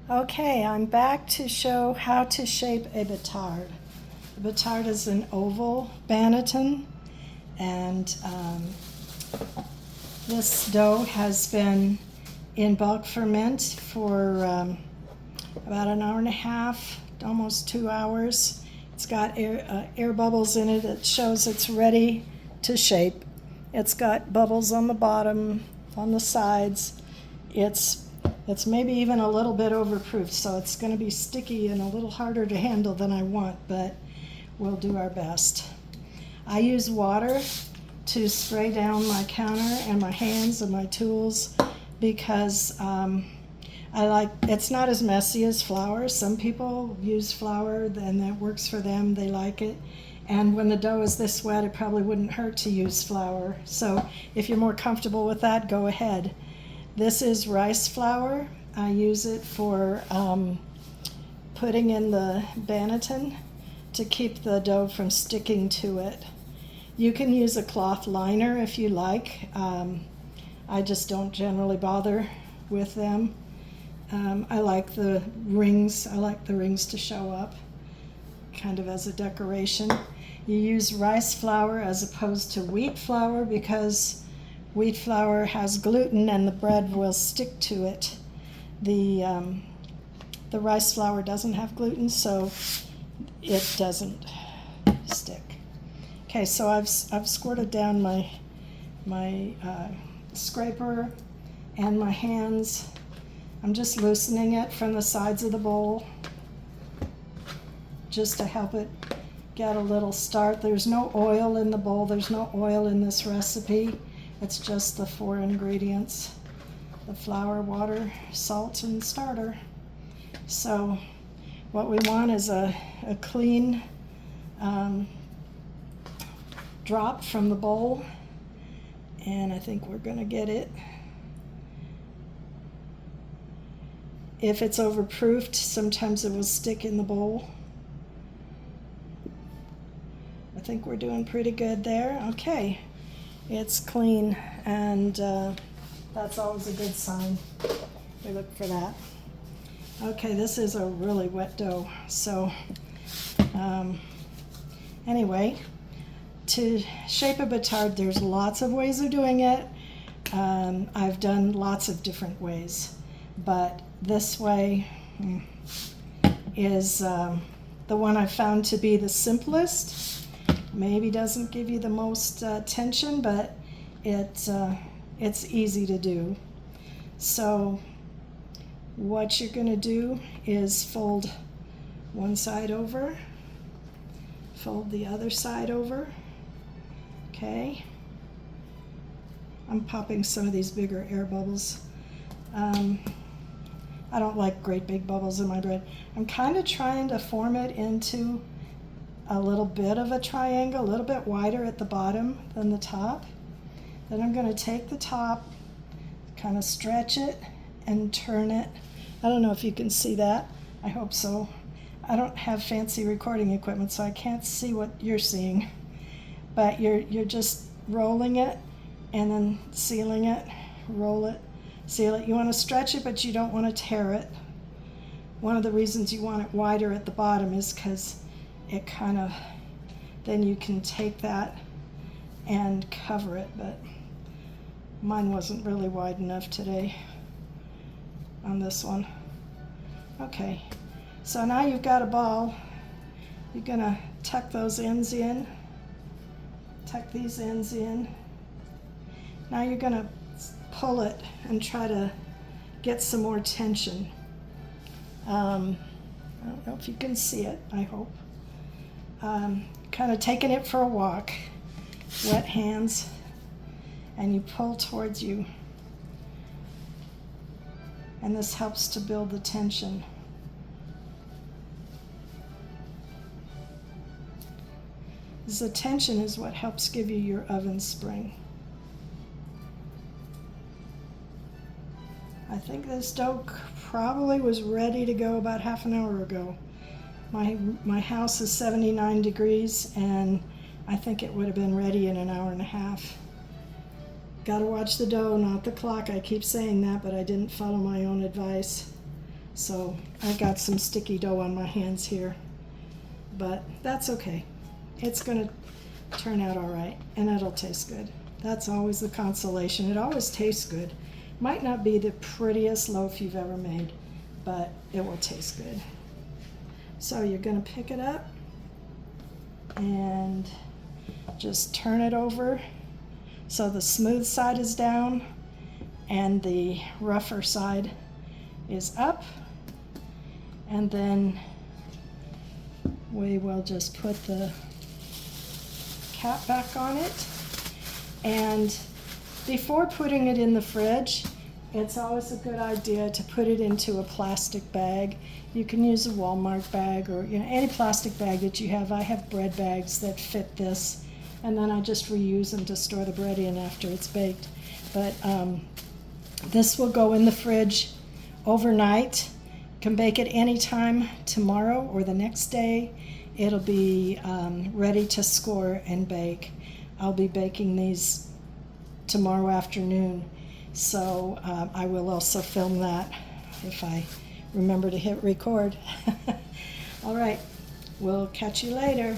Okay, I'm back to show how to shape a batard. A batard is an oval banneton, and this dough has been in bulk ferment for about an hour and a half, almost 2 hours. It's got air bubbles in it. It shows it's ready to shape. It's got bubbles on the bottom, on the sides. It's maybe even a little bit overproofed, so it's going to be sticky and a little harder to handle than I want, but we'll do our best. I use water to spray down my counter and my hands and my tools because it's not as messy as flour. Some people use flour and that works for them, they like it. And when the dough is this wet, it probably wouldn't hurt to use flour. So if you're more comfortable with that, go ahead. This is rice flour. I use it for putting in the banneton to keep the dough from sticking to it. You can use a cloth liner if you like. I just don't generally bother with them. I like the rings. I like the rings to show up, kind of as a decoration. You use rice flour as opposed to wheat flour because wheat flour has gluten and the bread will stick to it. The rice flour doesn't have gluten, so it doesn't stick. Okay, so I've squirted down my scraper and my hands. I'm just loosening it from the sides of the bowl just to help it get a little start. There's no oil in the bowl. There's no oil in this recipe. It's just the 4 ingredients: the flour, water, salt, and starter. So what we want is a clean drop from the bowl, and I think we're going to get it. If it's overproofed, sometimes it will stick in the bowl. I think we're doing pretty good there. Okay, it's clean, and that's always a good sign. We look for that. Okay, this is a really wet dough. So anyway, to shape a batard, there's lots of ways of doing it. I've done lots of different ways, but this way is the one I found to be the simplest. Maybe doesn't give you the most tension, but it's easy to do. So what you're going to do is fold one side over, fold the other side over. Okay, I'm popping some of these bigger air bubbles. I don't like great big bubbles in my bread. I'm kind of trying to form it into a little bit of a triangle, a little bit wider at the bottom than the top. Then I'm going to take the top, kind of stretch it and turn it. I don't know if you can see that. I hope so. I don't have fancy recording equipment, so I can't see what you're seeing. But you're just rolling it and then sealing it, roll it, seal it. You want to stretch it, but you don't want to tear it. One of the reasons you want it wider at the bottom is because it kind of, then you can take that and cover it, but mine wasn't really wide enough today on this one. Okay, so now you've got a ball. You're gonna tuck those ends in, tuck these ends in. Now you're gonna pull it and try to get some more tension. I don't know if you can see it, I hope. Kind of taking it for a walk, wet hands, and you pull towards you. And this helps to build the tension. The tension is what helps give you your oven spring. I think this dough probably was ready to go about half an hour ago. My house is 79 degrees, and I think it would have been ready in an hour and a half. Gotta watch the dough, not the clock. I keep saying that, but I didn't follow my own advice. So I got some sticky dough on my hands here, but that's okay. It's gonna turn out all right, and it'll taste good. That's always the consolation. It always tastes good. Might not be the prettiest loaf you've ever made, but it will taste good. So you're gonna pick it up and just turn it over so the smooth side is down and the rougher side is up. And then we will just put the cap back on it. And before putting it in the fridge, it's always a good idea to put it into a plastic bag. You can use a Walmart bag or any plastic bag that you have. I have bread bags that fit this, and then I just reuse them to store the bread in after it's baked. But this will go in the fridge overnight. You can bake it anytime tomorrow or the next day. It'll be ready to score and bake. I'll be baking these tomorrow afternoon, so I will also film that if I remember to hit record. All right, we'll catch you later.